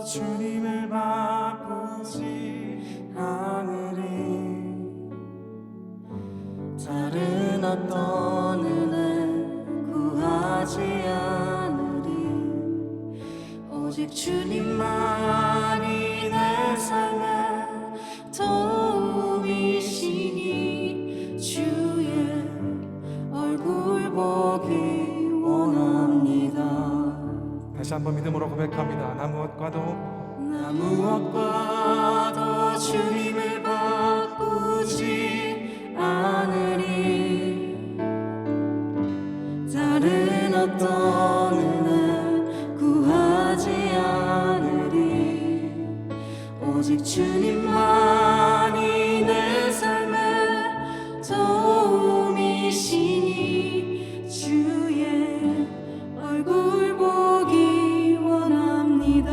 주님을 바꾸지 않으리. 다른 어떤 은혜 구하지 않으리. 오직 주님만이 내 삶의 도움이시니 주의 얼굴 보기 원합니다. 다시 한번 믿음으로 고백합니다. 나 무엇과도 주님을 바꾸지 않으리. 다른 어떤 은혜 구하지 않으리. 오직 주님만이 내 삶의 도움이시니 주의 얼굴 보기 원합니다.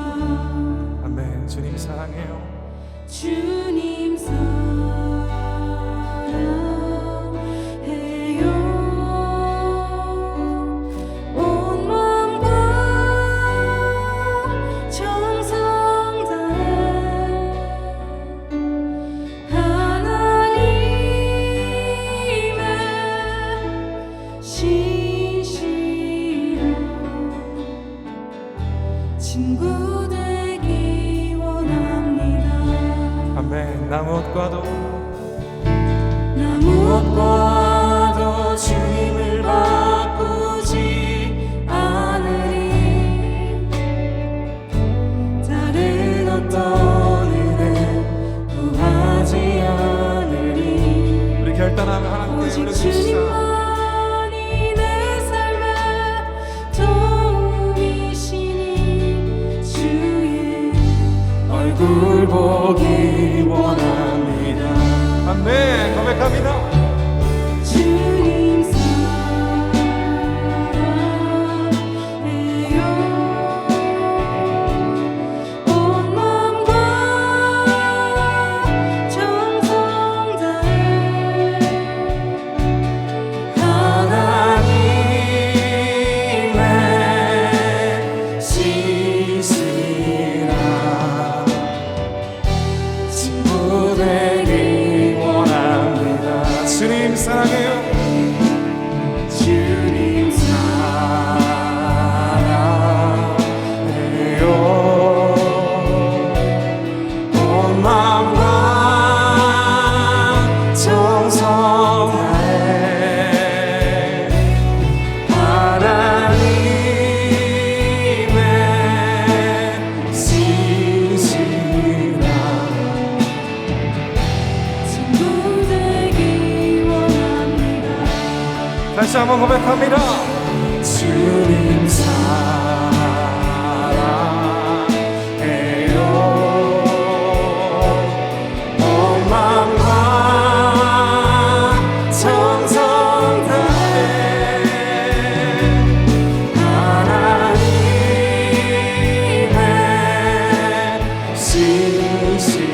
아멘. 주님 사랑해요. 주님 사랑해요. 온 마음과 정성 다해 하나님의 신실한 친구 되기 원합니다. 아멘. 나 무엇과도 주님을 바꾸지 않으리. 다른 어떤 은혜 구하지 않으리. 우리 결단하면 하나님께 오직 올려드립시다. 주님만이 내 삶의 도움이시니 주의 얼굴 보기 원합니다. 아멘. 고백합니다. 주님 사랑해요. 온 마음과 정성 다해 하나님의 신실한 친구 되기 원합니다. 주님 사랑해요. 주님 사랑해요. 온 마음과 정성 다해 하나님의 신실한 친구 되기 원합니다. 다시 한번 고백합니다. 주님 사랑해요. 온 마음과 정성 다해 하나님의 신실한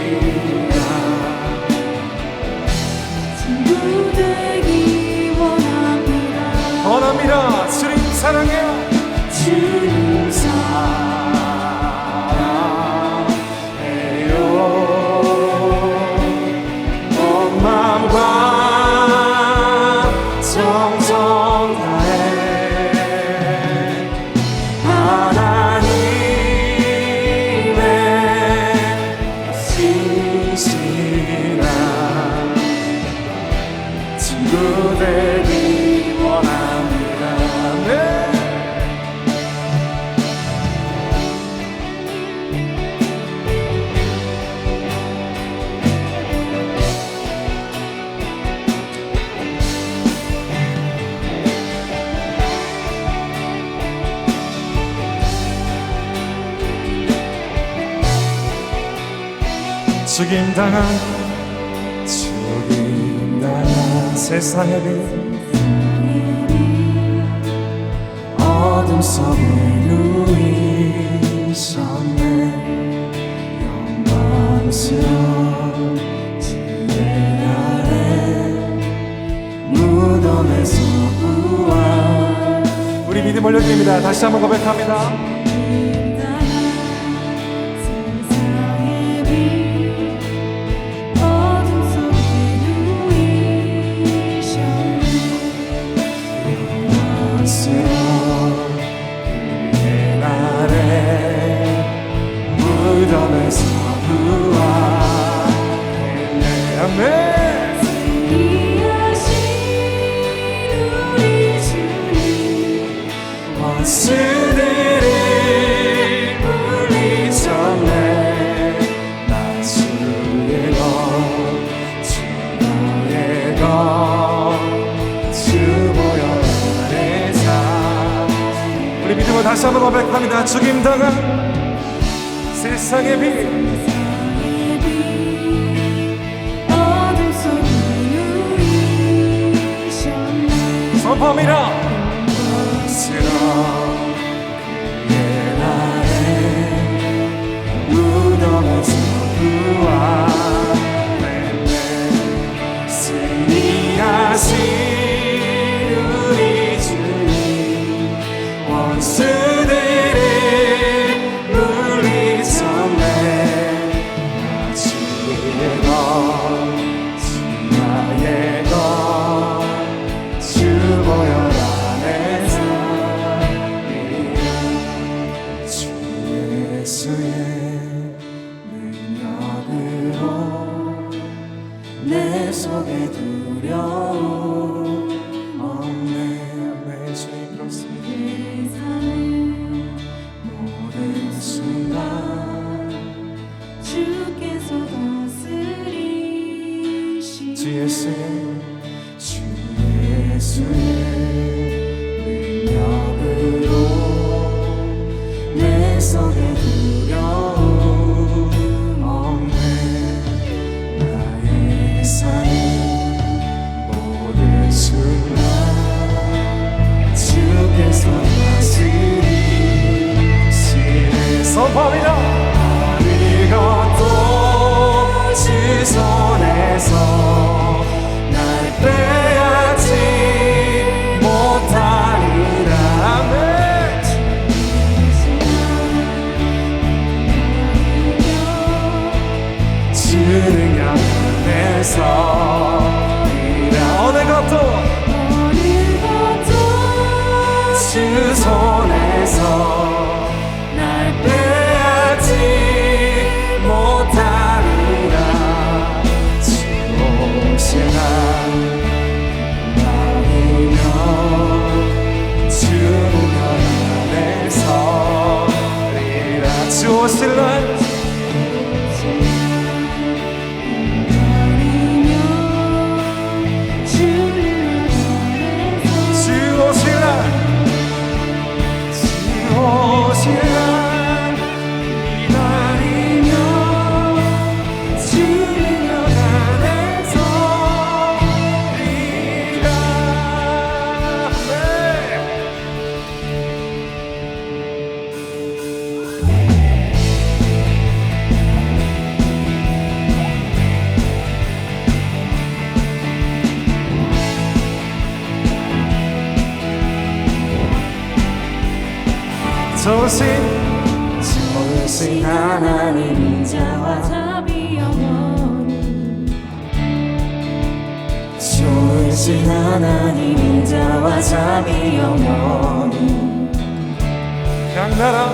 친구 되기 원합니다. 원합니다. 주님 사랑해요. 주님 사랑해요. 온 마음과 정성 다해 하나님의 신실한 친구 되기 원합니다. 네. 죽임당한 세상의 빛 어둠 속에 누이셨네. 영광스러운 주의 아래 무덤에서 부활. 우리 믿음 올려드립니다. 다시 한번 고백합니다. 다시 한번 고백합니다. 죽임당한 세상의 빛 어둠 속을 누이셨네 선포합니다. 그의 날에 무덤에서 부활했네 승리하신 우리 주님 원수들을 물리쳤네 주의 것 나의 것 주 보혈 안에 살리라 주 예수의 능력으로 내 속에 두려움 없네 내 주님 그렇습니다 모든 순간 주께서 다스리시 주 예수의 능력으로 내 속에 두려움 없네 나의 삶 모든 순간 주께서 다스리시네 선포합니다. 아무것도 주 손에서 날 빼앗지 못하리라 아멘 주 능력 안에서 어느 것도 주 손에서 날 빼앗지 못하리라 주 오신 하나님이며 주 능력 안에서 리라 주 오실 날 주 오실 날 기다리며 주 능력 안에서 리라 좋으신 하나님 인자와 자비 영원히 좋으신 하나님 인자와 자비 영원히 각 나라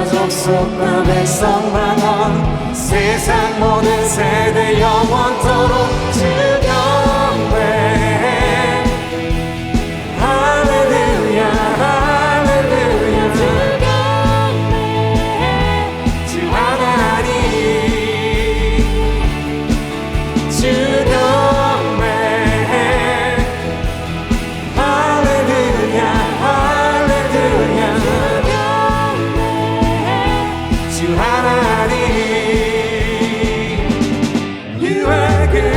족속과 백성 만원 세상 모든 세대 영원토록 주 경배해 할렐루야 할렐루야 주 경배해 주 하나님 주 경배해 할렐루야 할렐루야 주 하나님 You are good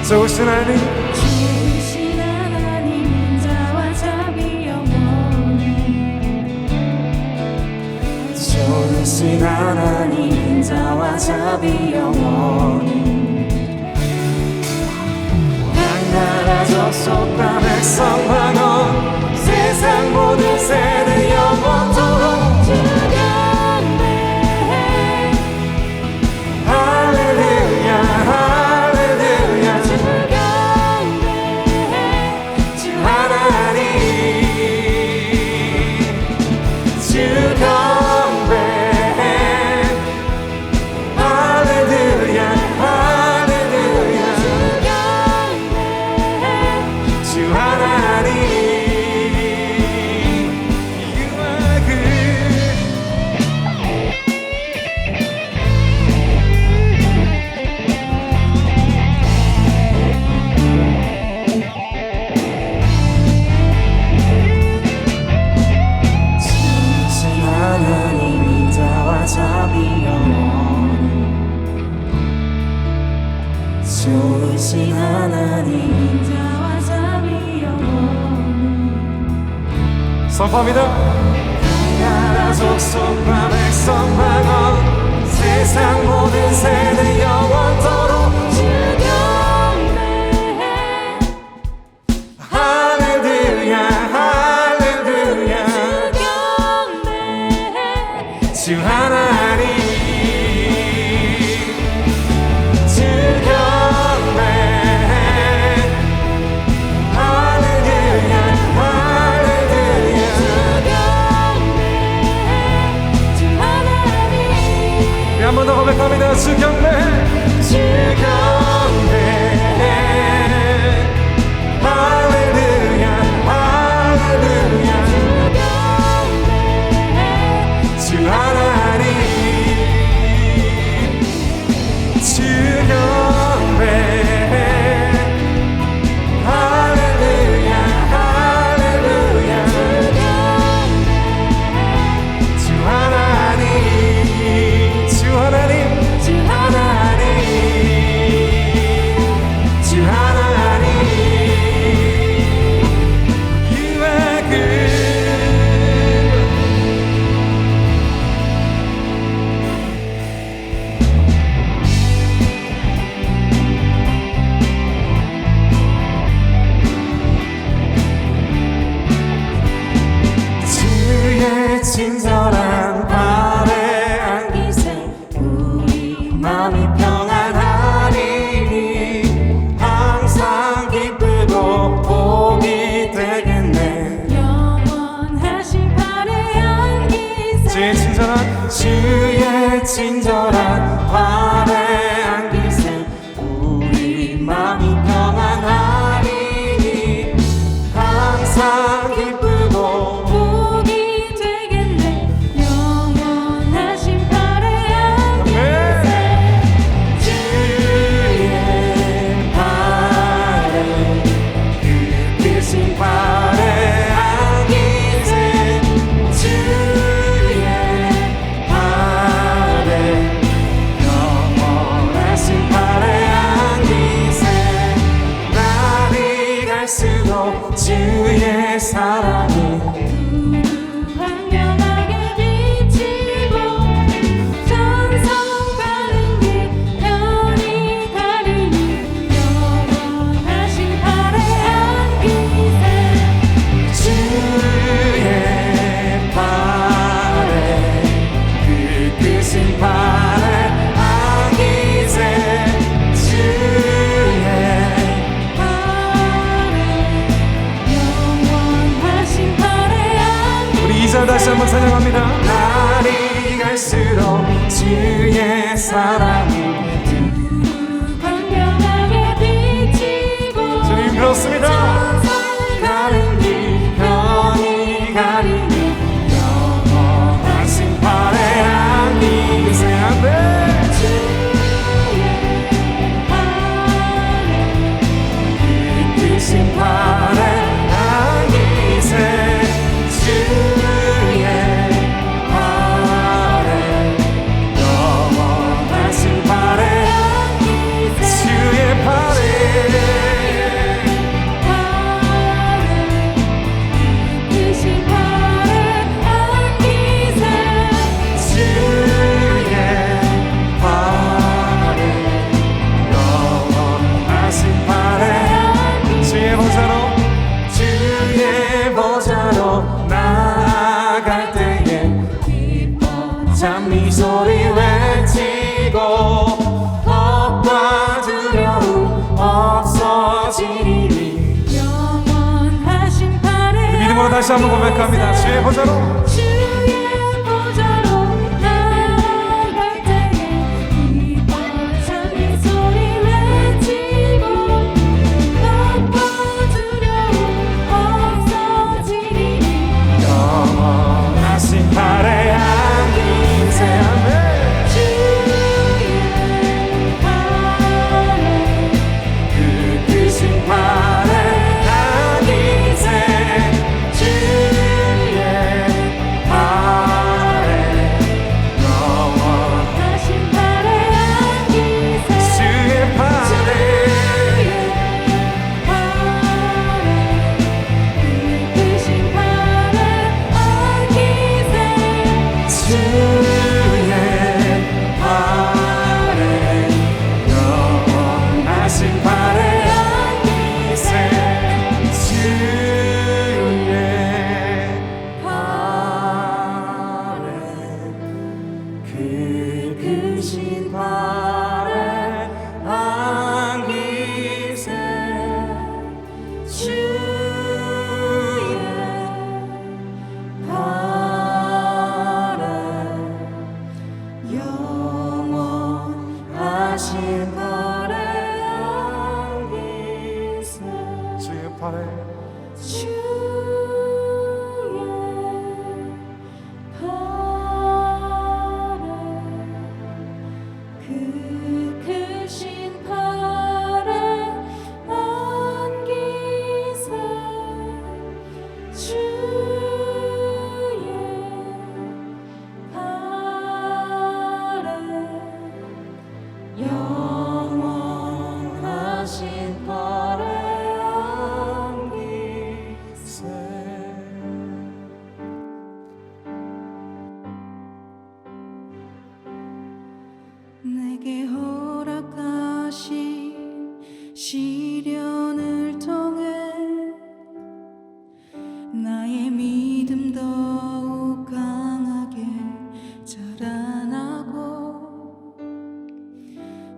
좋으신 하나님 주신 하나님 인자와 자비 영원히 좋으신 하나님 인자와 자비 영원히 각 나라 족속과 백성 방언 세상 모든 세대 영원토록 주 경배해 할렐루야 할렐루야 주 경배해 주 하나님 주 경배해 할렐루야 선포합니다. 나라 족속과 백성만원 세상 모든 세대 영원토록 주 경배해 할렐루야 할렐루야 주 경배해 주 하나님 주 경배해 할렐루야 할렐루야 주 경배해 주 하나님 우리 한 번 더 고백합니다. 주 경배해 주 경배해 할렐루야 할렐루야 경배해 주 하나님 주 경배해 할렐루야 할렐루야 주 하나님 주 하나님 주 하나님 주 하나님 You are good 주의 친절한 발에 안기세 우리 마음이 평안하리니 항상 기쁘고 복이 되겠네. 영원하신 발에 안기세 주의 친절한 발에 안기세 우리 마음이 평안하리니 항상 기쁘고 복이 되겠네 영원하신 발에 안기세 주의 발에 그 크신 발에 안기세 주의 발에 영원하신 발에 안기세 날이 갈수록 주의 사랑이 광명하게 비치고 천성 가는 길 편히 가리니 영원하신 발에 안기세 주의 발에 그 크신 발에 안기세 주의 영원하신 발에 안기세 우리 이사 다시 한번 찬양합니다. 날이 갈수록 주의 사랑이 광명하게 비치고 주님 그렇습니다. 천성 가는 길 편히 가리니 영원하신 발에 안기세 아멘 크신 발에 안기세 주의 발에 영원하신 발에 주의 발에 주의 발에 영원하신 발에 주의 보좌로 나아갈 때에 기뻐 찬미 소리 외치고 겁과 두려움 없어지리니 영원하신 발에 믿음으로 다시 한번 고백합니다. 주의 보좌로 주의 보좌로 나아갈 때에 기뻐 찬미 소리 외치고 겁과 두려움 없어지리니 영원하신 발에 안기세 아멘 주의 발에 그 크신 발에 안기세 주의 발에 주의 그 크신 팔에 안기세 주의 팔에 영원하신 팔에 안기세 내게 허락하신 시련을 통해 나의 믿음 더욱 강하게 자라나고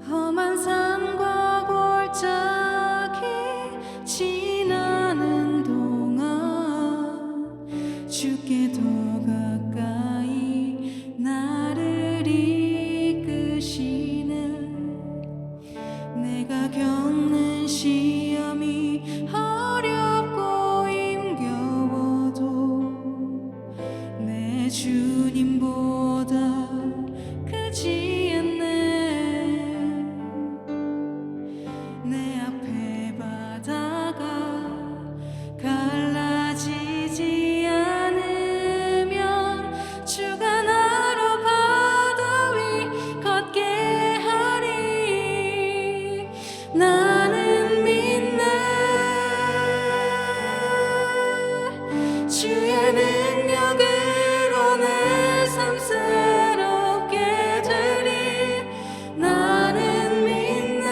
험한 산과 골짜기 지나는 동안 주께 더 가까이 나를 이끄시는 내가 겪는 시험이 어렵고 힘겨워도 내 주님보다 크지 않네 내 앞에 바다가 갈라지지 않으면 주가 나로 바다 위 걷게 하리 나는 믿네 주의 능력으로 내 삶 새롭게 되리 나는 믿네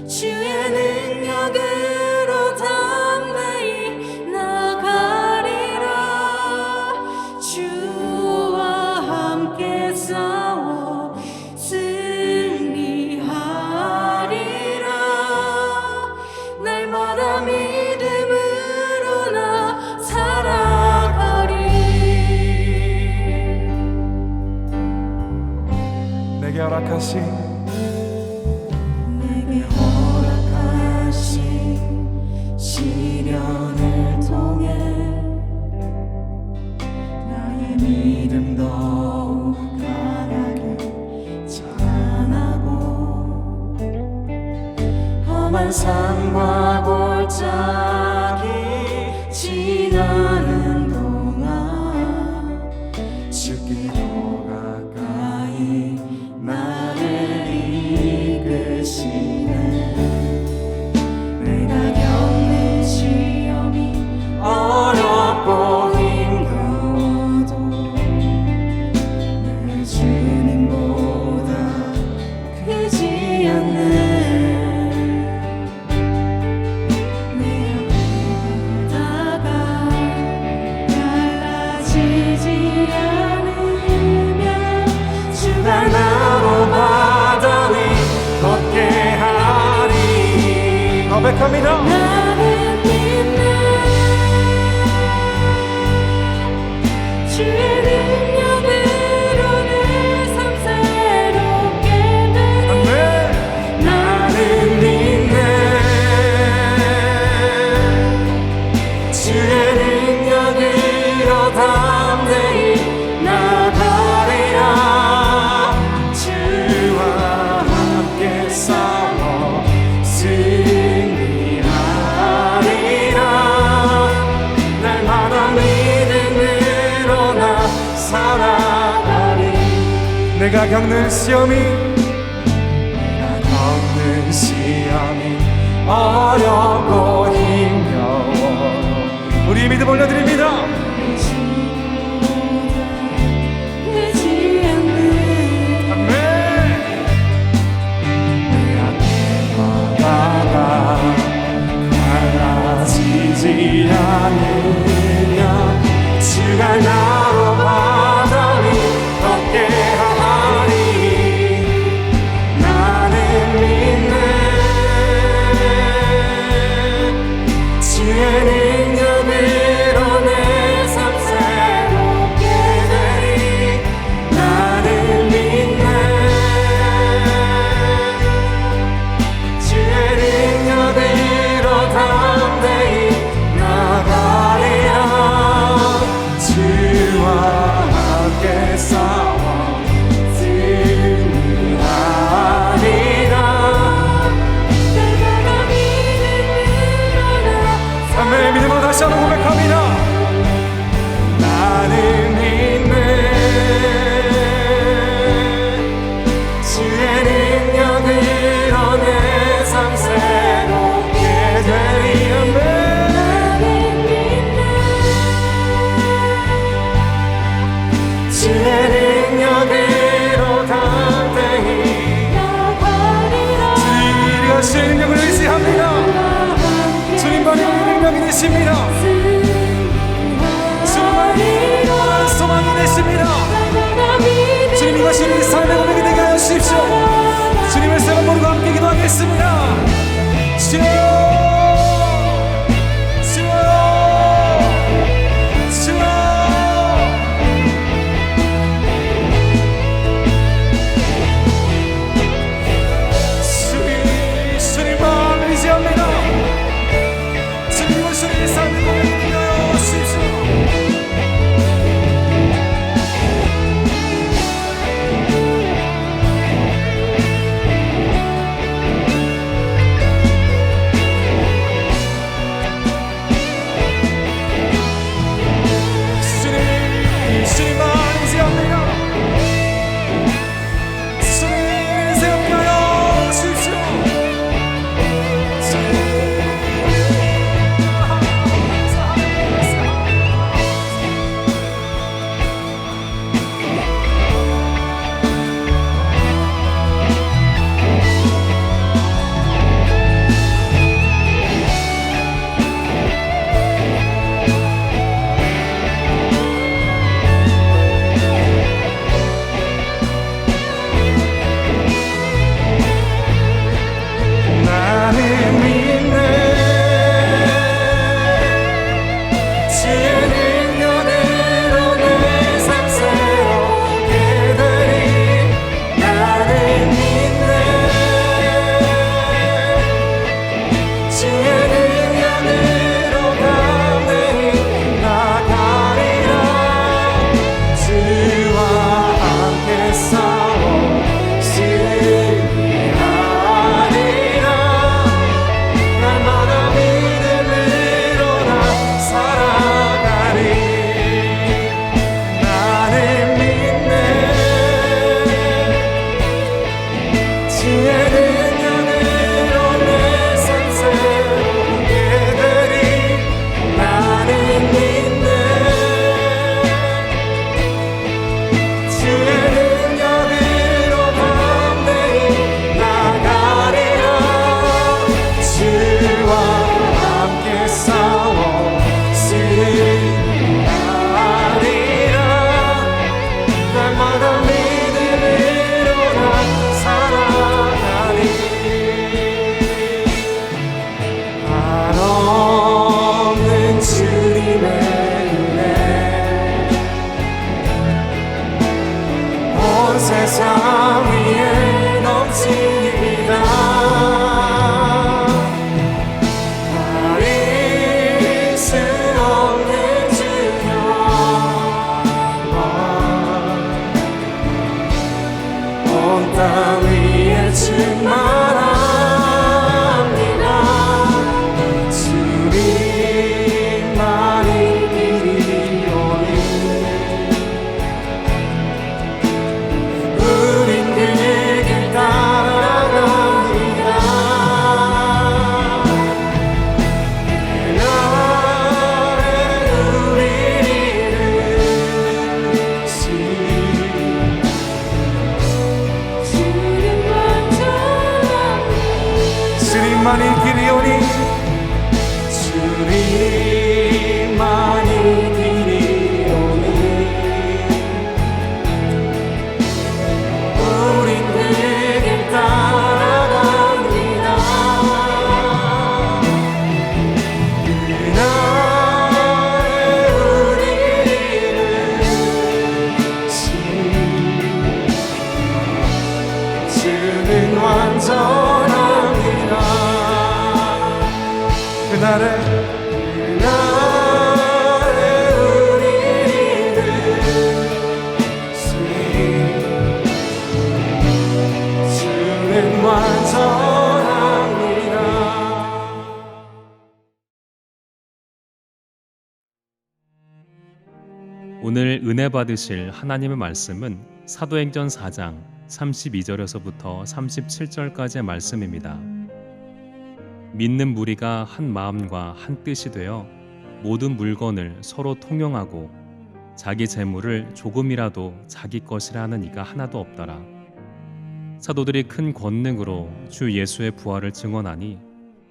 주의 능력으로 담대히 나가리라 주와 함께 싸워 승리하리라 날마다 믿음으로 나 살아가리 내게 허락하신 내게 허락하신 시련을 통해 나의 믿음 더욱 강하게 자라나고 험한 산과 골짜기 지나는 동안 주께 더 가까이 나를 이끄시네 내가 겪는 시험이 어렵고 힘겨워도 내 주님보다 크지 않네 내 앞에 바다가 갈라지지 않으면 주가 나로 바다 위 걷게 하리 고백합니다. 나는 믿네 주의 능력으로 내 삶 새롭게 되리 나는 믿네 주의 능력으로 담대히 나가리라 주와 함께 싸워 승리하리라 날마다 믿음으로 나 살아가리 내가 겪는 시험이 겪는 시험이 어렵고 힘겨워 우리의 믿음 올려드립니다. 크지 않는 아멘. 내 앞에 바다가 갈라지지 않으면 주가 나로 바다 위 걷게 하리 나는 믿네 주의 능력으로 내 되십니다. 주님만이 영원한 소망이 되십니다. 주님 이것이 우리 삶의 고백이 되게 하여 주십시오. 주님의 세번 모르고 함께 기도하겠습니다. 주여, 주여, 주여. 주님만 의지합니다. 주님 이것이 우리 삶의 고백이 되게 하여 주십시오. 세상 위에 넘칩니다. 가릴 수 없는 주여, 온 땅 위에 충만합니다. 주님만이 길이오니 주님만이 길이오니 주님만이 길이오니 우린 그 길 따라갑니다. 그날에 우리를 주는 완전합니다. 그날에 우리를 주는 완전합니다. 오늘 은혜 받으실 하나님의 말씀은 사도행전 4장 32절에서부터 37절까지의 말씀입니다. 믿는 무리가 한 마음과 한 뜻이 되어 모든 물건을 서로 통용하고 자기 재물을 조금이라도 자기 것이라 하는 이가 하나도 없더라. 사도들이 큰 권능으로 주 예수의 부활을 증언하니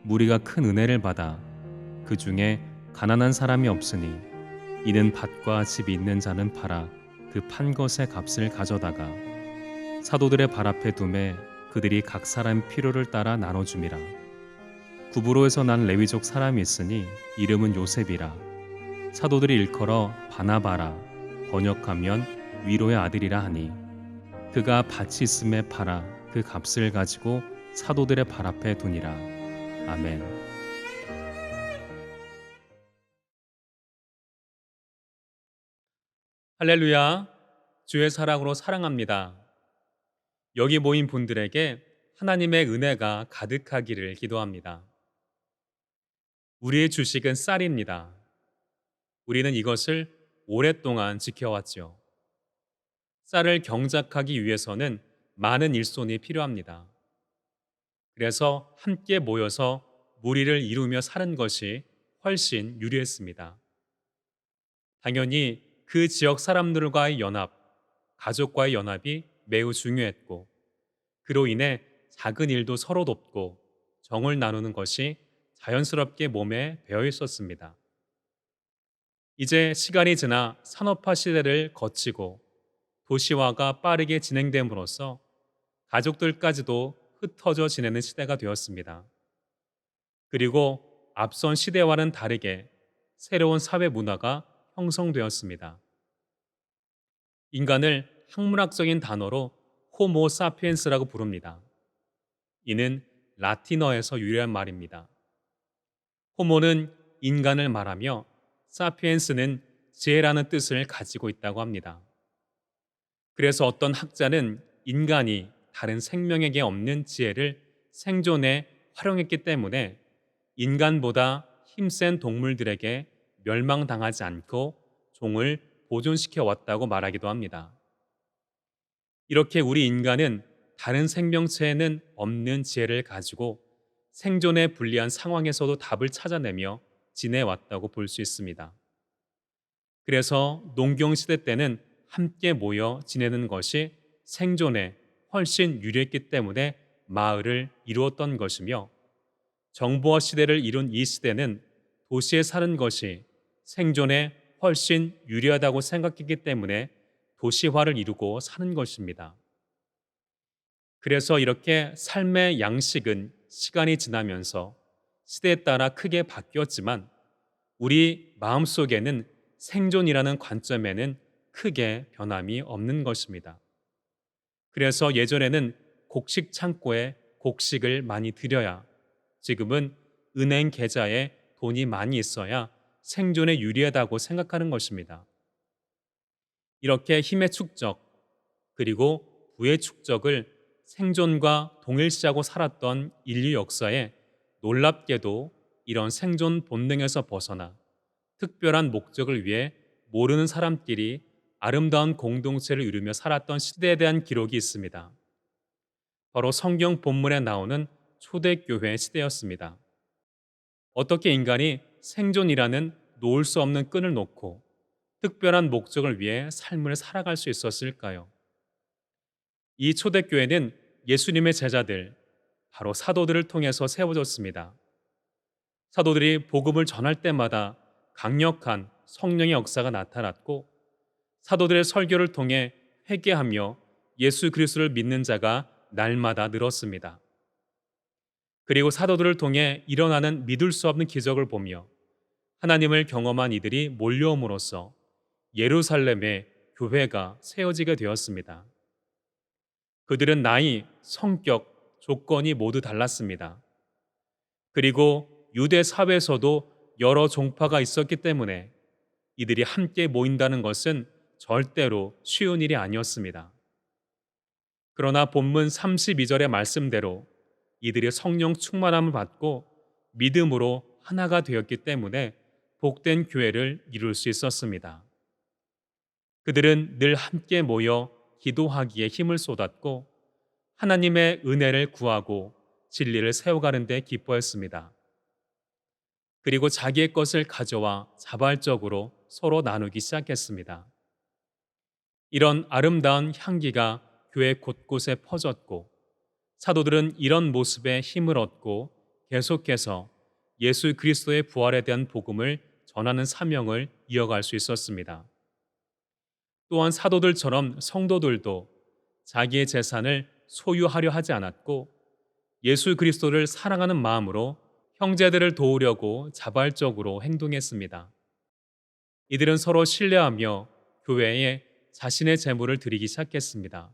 무리가 큰 은혜를 받아 그 중에 가난한 사람이 없으니 이는 밭과 집이 있는 자는 팔아 그 판 것의 값을 가져다가 사도들의 발 앞에 두매 그들이 각 사람 필요를 따라 나눠줌이라. 구브로에서 난 레위족 사람이 있으니 이름은 요셉이라. 사도들이 일컬어 바나바라 번역하면 위로의 아들이라 하니 그가 밭이 있음에 팔아 그 값을 가지고 사도들의 발 앞에 두니라. 아멘. 할렐루야, 주의 사랑으로 사랑합니다. 여기 모인 분들에게 하나님의 은혜가 가득하기를 기도합니다. 우리의 주식은 쌀입니다. 우리는 이것을 오랫동안 지켜왔죠. 쌀을 경작하기 위해서는 많은 일손이 필요합니다. 그래서 함께 모여서 무리를 이루며 사는 것이 훨씬 유리했습니다. 당연히 그 지역 사람들과의 연합, 가족과의 연합이 매우 중요했고, 그로 인해 작은 일도 서로 돕고 정을 나누는 것이 자연스럽게 몸에 배어 있었습니다. 이제 시간이 지나 산업화 시대를 거치고 도시화가 빠르게 진행됨으로써 가족들까지도 흩어져 지내는 시대가 되었습니다. 그리고 앞선 시대와는 다르게 새로운 사회 문화가 형성되었습니다. 인간을 학문학적인 단어로 호모 사피엔스라고 부릅니다. 이는 라틴어에서 유래한 말입니다. 호모는 인간을 말하며 사피엔스는 지혜라는 뜻을 가지고 있다고 합니다. 그래서 어떤 학자는 인간이 다른 생명에게 없는 지혜를 생존에 활용했기 때문에 인간보다 힘센 동물들에게 멸망당하지 않고 종을 보존시켜 왔다고 말하기도 합니다. 이렇게 우리 인간은 다른 생명체에는 없는 지혜를 가지고 생존에 불리한 상황에서도 답을 찾아내며 지내왔다고 볼 수 있습니다. 그래서 농경시대 때는 함께 모여 지내는 것이 생존에 훨씬 유리했기 때문에 마을을 이루었던 것이며, 정보화 시대를 이룬 이 시대는 도시에 사는 것이 생존에 훨씬 유리하다고 생각했기 때문에 도시화를 이루고 사는 것입니다. 그래서 이렇게 삶의 양식은 시간이 지나면서 시대에 따라 크게 바뀌었지만 우리 마음속에는 생존이라는 관점에는 크게 변함이 없는 것입니다. 그래서 예전에는 곡식 창고에 곡식을 많이 들여야, 지금은 은행 계좌에 돈이 많이 있어야 생존에 유리하다고 생각하는 것입니다. 이렇게 힘의 축적 그리고 부의 축적을 생존과 동일시하고 살았던 인류 역사에 놀랍게도 이런 생존 본능에서 벗어나 특별한 목적을 위해 모르는 사람끼리 아름다운 공동체를 이루며 살았던 시대에 대한 기록이 있습니다. 바로 성경 본문에 나오는 초대교회 시대였습니다. 어떻게 인간이 생존이라는 놓을 수 없는 끈을 놓고 특별한 목적을 위해 삶을 살아갈 수 있었을까요? 이 초대교회는 예수님의 제자들, 바로 사도들을 통해서 세워졌습니다. 사도들이 복음을 전할 때마다 강력한 성령의 역사가 나타났고, 사도들의 설교를 통해 회개하며 예수 그리스도를 믿는 자가 날마다 늘었습니다. 그리고 사도들을 통해 일어나는 믿을 수 없는 기적을 보며 하나님을 경험한 이들이 몰려옴으로써 예루살렘의 교회가 세워지게 되었습니다. 그들은 나이, 성격, 조건이 모두 달랐습니다. 그리고 유대 사회에서도 여러 종파가 있었기 때문에 이들이 함께 모인다는 것은 절대로 쉬운 일이 아니었습니다. 그러나 본문 32절의 말씀대로 이들이 성령 충만함을 받고 믿음으로 하나가 되었기 때문에 복된 교회를 이룰 수 있었습니다. 그들은 늘 함께 모여 기도하기에 힘을 쏟았고 하나님의 은혜를 구하고 진리를 세워가는 데 기뻐했습니다. 그리고 자기의 것을 가져와 자발적으로 서로 나누기 시작했습니다. 이런 아름다운 향기가 교회 곳곳에 퍼졌고, 사도들은 이런 모습에 힘을 얻고 계속해서 예수 그리스도의 부활에 대한 복음을 전하는 사명을 이어갈 수 있었습니다. 또한 사도들처럼 성도들도 자기의 재산을 소유하려 하지 않았고 예수 그리스도를 사랑하는 마음으로 형제들을 도우려고 자발적으로 행동했습니다. 이들은 서로 신뢰하며 교회에 자신의 재물을 드리기 시작했습니다.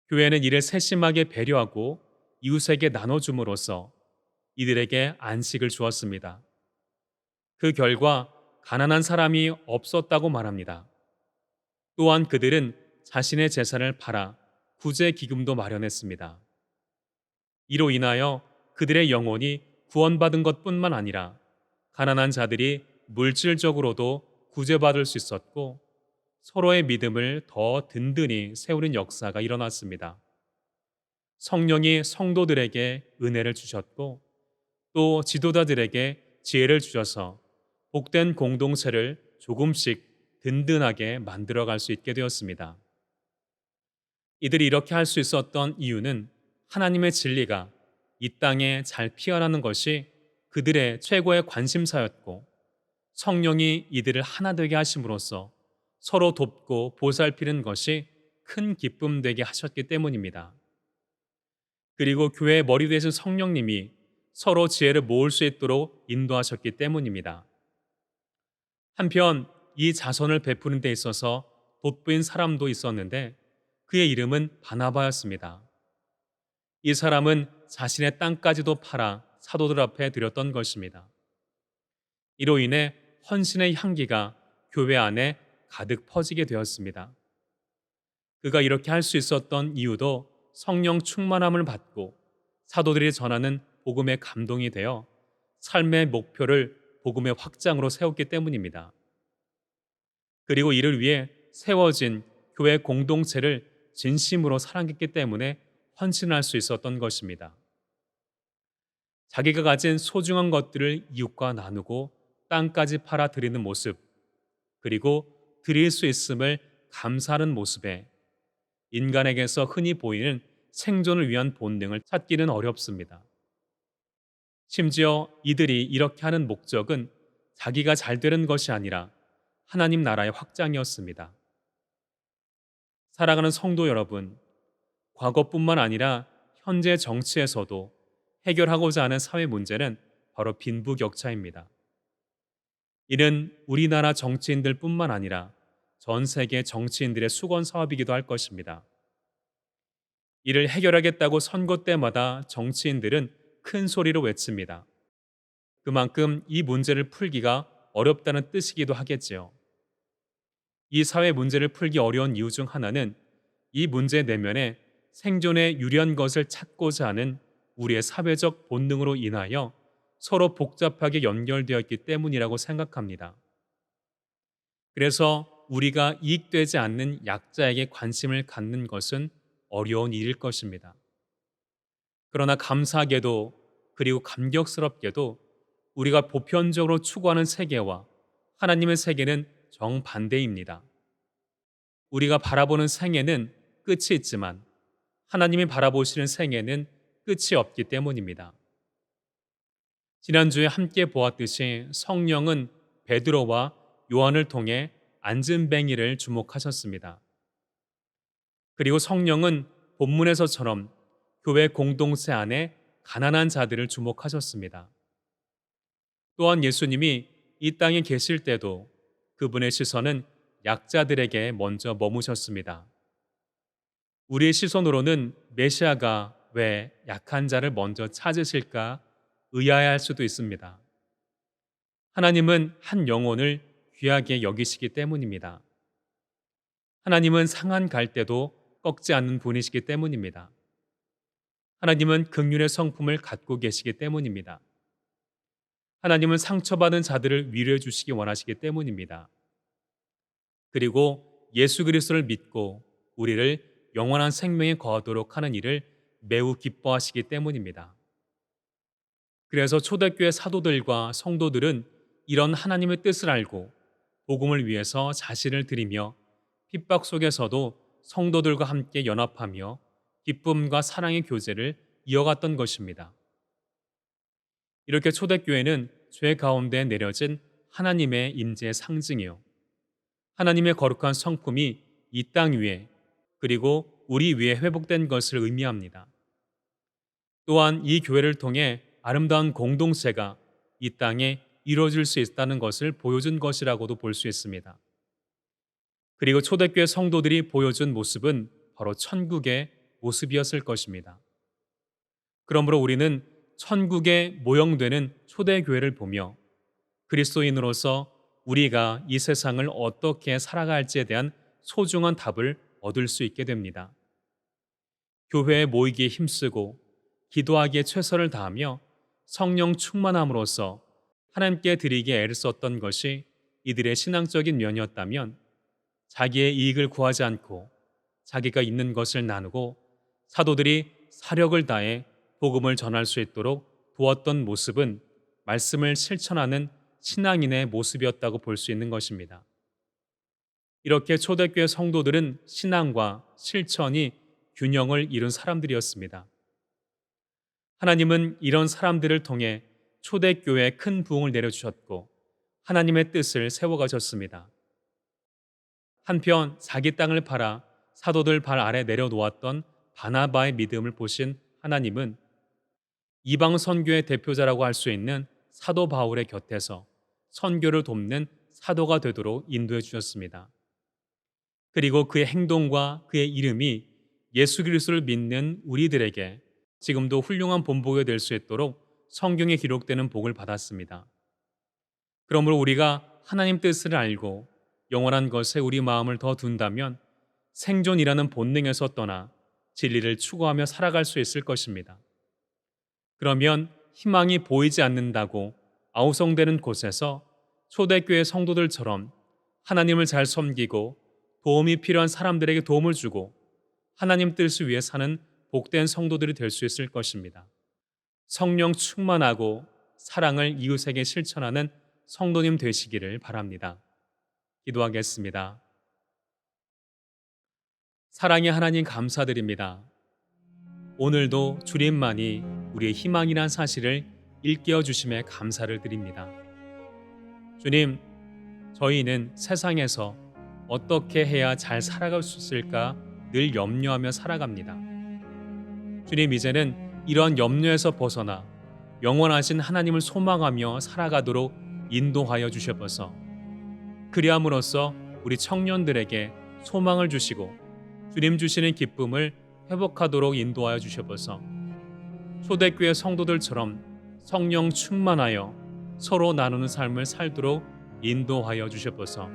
교회는 이를 세심하게 배려하고 이웃에게 나눠줌으로써 이들에게 안식을 주었습니다. 그 결과 가난한 사람이 없었다고 말합니다. 또한 그들은 자신의 재산을 팔아 구제 기금도 마련했습니다. 이로 인하여 그들의 영혼이 구원받은 것뿐만 아니라 가난한 자들이 물질적으로도 구제받을 수 있었고 서로의 믿음을 더 든든히 세우는 역사가 일어났습니다. 성령이 성도들에게 은혜를 주셨고 또 지도자들에게 지혜를 주셔서 복된 공동체를 조금씩 든든하게 만들어갈 수 있게 되었습니다. 이들이 이렇게 할 수 있었던 이유는 하나님의 진리가 이 땅에 잘 피어나는 것이 그들의 최고의 관심사였고 성령이 이들을 하나 되게 하심으로써 서로 돕고 보살피는 것이 큰 기쁨 되게 하셨기 때문입니다. 그리고 교회의 머리 되신 성령님이 서로 지혜를 모을 수 있도록 인도하셨기 때문입니다. 한편 이 자선을 베푸는 데 있어서 돋보인 사람도 있었는데 그의 이름은 바나바였습니다. 이 사람은 자신의 땅까지도 팔아 사도들 앞에 드렸던 것입니다. 이로 인해 헌신의 향기가 교회 안에 가득 퍼지게 되었습니다. 그가 이렇게 할 수 있었던 이유도 성령 충만함을 받고 사도들이 전하는 복음의 감동이 되어 삶의 목표를 복음의 확장으로 세웠기 때문입니다. 그리고 이를 위해 세워진 교회 공동체를 진심으로 사랑했기 때문에 헌신할 수 있었던 것입니다. 자기가 가진 소중한 것들을 이웃과 나누고 땅까지 팔아 드리는 모습, 그리고 드릴 수 있음을 감사하는 모습에 인간에게서 흔히 보이는 생존을 위한 본능을 찾기는 어렵습니다. 심지어 이들이 이렇게 하는 목적은 자기가 잘 되는 것이 아니라 하나님 나라의 확장이었습니다. 사랑하는 성도 여러분, 과거뿐만 아니라 현재 정치에서도 해결하고자 하는 사회 문제는 바로 빈부격차입니다. 이는 우리나라 정치인들뿐만 아니라 전 세계 정치인들의 수건 사업이기도 할 것입니다. 이를 해결하겠다고 선거 때마다 정치인들은 큰 소리로 외칩니다. 그만큼 이 문제를 풀기가 어렵다는 뜻이기도 하겠지요. 이 사회 문제를 풀기 어려운 이유 중 하나는 이 문제 내면에 생존에 유리한 것을 찾고자 하는 우리의 사회적 본능으로 인하여 서로 복잡하게 연결되어 있기 때문이라고 생각합니다. 그래서 우리가 이익되지 않는 약자에게 관심을 갖는 것은 어려운 일일 것입니다. 그러나 감사하게도 그리고 감격스럽게도 우리가 보편적으로 추구하는 세계와 하나님의 세계는 정반대입니다. 우리가 바라보는 생애는 끝이 있지만 하나님이 바라보시는 생애는 끝이 없기 때문입니다. 지난주에 함께 보았듯이 성령은 베드로와 요한을 통해 안진뱅이를 주목하셨습니다. 그리고 성령은 본문에서처럼 교회 공동체 안에 가난한 자들을 주목하셨습니다. 또한 예수님이 이 땅에 계실 때도 그분의 시선은 약자들에게 먼저 머무셨습니다. 우리의 시선으로는 메시아가 왜 약한 자를 먼저 찾으실까 의아해할 수도 있습니다. 하나님은 한 영혼을 귀하게 여기시기 때문입니다. 하나님은 상한 갈 때도 꺾지 않는 분이시기 때문입니다. 하나님은 긍휼의 성품을 갖고 계시기 때문입니다. 하나님은 상처받은 자들을 위로해 주시기 원하시기 때문입니다. 그리고 예수 그리스도를 믿고 우리를 영원한 생명에 거하도록 하는 일을 매우 기뻐하시기 때문입니다. 그래서 초대교회 사도들과 성도들은 이런 하나님의 뜻을 알고 복음을 위해서 자신을 드리며 핍박 속에서도 성도들과 함께 연합하며 기쁨과 사랑의 교제를 이어갔던 것입니다. 이렇게 초대교회는 죄 가운데 내려진 하나님의 임재의 상징이요 하나님의 거룩한 성품이 이 땅 위에 그리고 우리 위에 회복된 것을 의미합니다. 또한 이 교회를 통해 아름다운 공동체가 이 땅에 이루어질 수 있다는 것을 보여준 것이라고도 볼 수 있습니다. 그리고 초대교회 성도들이 보여준 모습은 바로 천국의 모습이었을 것입니다. 그러므로 우리는 천국에 모형되는 초대교회를 보며 그리스도인으로서 우리가 이 세상을 어떻게 살아갈지에 대한 소중한 답을 얻을 수 있게 됩니다. 교회에 모이기에 힘쓰고 기도하기에 최선을 다하며 성령 충만함으로써 하나님께 드리기에 애를 썼던 것이 이들의 신앙적인 면이었다면 자기의 이익을 구하지 않고 자기가 있는 것을 나누고 사도들이 사력을 다해 복음을 전할 수 있도록 도왔던 모습은 말씀을 실천하는 신앙인의 모습이었다고 볼 수 있는 것입니다. 이렇게 초대교회 성도들은 신앙과 실천이 균형을 이룬 사람들이었습니다. 하나님은 이런 사람들을 통해 초대교회에 큰 부흥을 내려주셨고 하나님의 뜻을 세워가셨습니다. 한편 자기 땅을 팔아 사도들 발 아래 내려놓았던 바나바의 믿음을 보신 하나님은 이방 선교의 대표자라고 할 수 있는 사도 바울의 곁에서 선교를 돕는 사도가 되도록 인도해 주셨습니다. 그리고 그의 행동과 그의 이름이 예수 그리스도를 믿는 우리들에게 지금도 훌륭한 본보가 될 수 있도록 성경에 기록되는 복을 받았습니다. 그러므로 우리가 하나님 뜻을 알고 영원한 것에 우리 마음을 더 둔다면 생존이라는 본능에서 떠나 진리를 추구하며 살아갈 수 있을 것입니다. 그러면 희망이 보이지 않는다고 아우성되는 곳에서 초대교회 성도들처럼 하나님을 잘 섬기고 도움이 필요한 사람들에게 도움을 주고 하나님 뜻을 위해 사는 복된 성도들이 될 수 있을 것입니다. 성령 충만하고 사랑을 이웃에게 실천하는 성도님 되시기를 바랍니다. 기도하겠습니다. 사랑의 하나님 감사드립니다. 오늘도 주님만이 우리의 희망이란 사실을 일깨워 주심에 감사를 드립니다. 주님, 저희는 세상에서 어떻게 해야 잘 살아갈 수 있을까 늘 염려하며 살아갑니다. 주님, 이제는 이러한 염려에서 벗어나 영원하신 하나님을 소망하며 살아가도록 인도하여 주셔서 그리함으로써 우리 청년들에게 소망을 주시고 주님 주시는 기쁨을 회복하도록 인도하여 주셔서 초대교회 성도들처럼 성령 충만하여 서로 나누는 삶을 살도록 인도하여 주셔서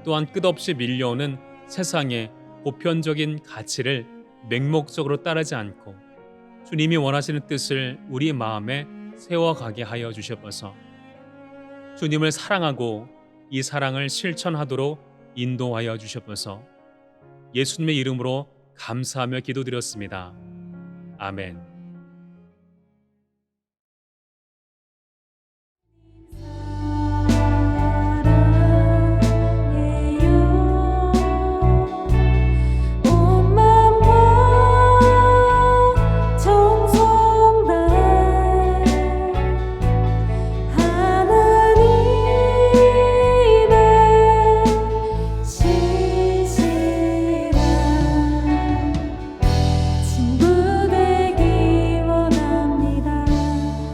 또한 끝없이 밀려오는 세상의 보편적인 가치를 맹목적으로 따르지 않고 주님이 원하시는 뜻을 우리 마음에 세워가게 하여 주셔서 주님을 사랑하고 이 사랑을 실천하도록 인도하여 주셔서 예수님의 이름으로 감사하며 기도드렸습니다. 아멘.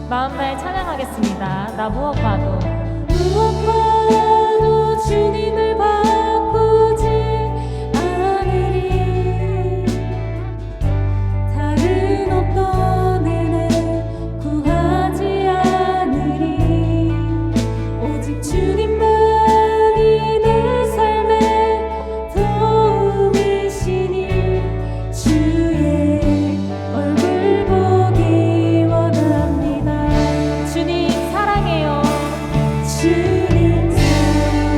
마음을 찬양하겠습니다. 나 무엇과도 주님을 바꾸지 않으리. 다른 어떤 은혜 구하지 않으리. 오직 주님만이 내 삶의 도움이시니 주의 얼굴 보기 원합니다. 주님 사랑해요. 주님 사랑해요.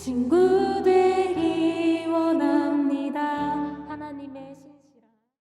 친구들이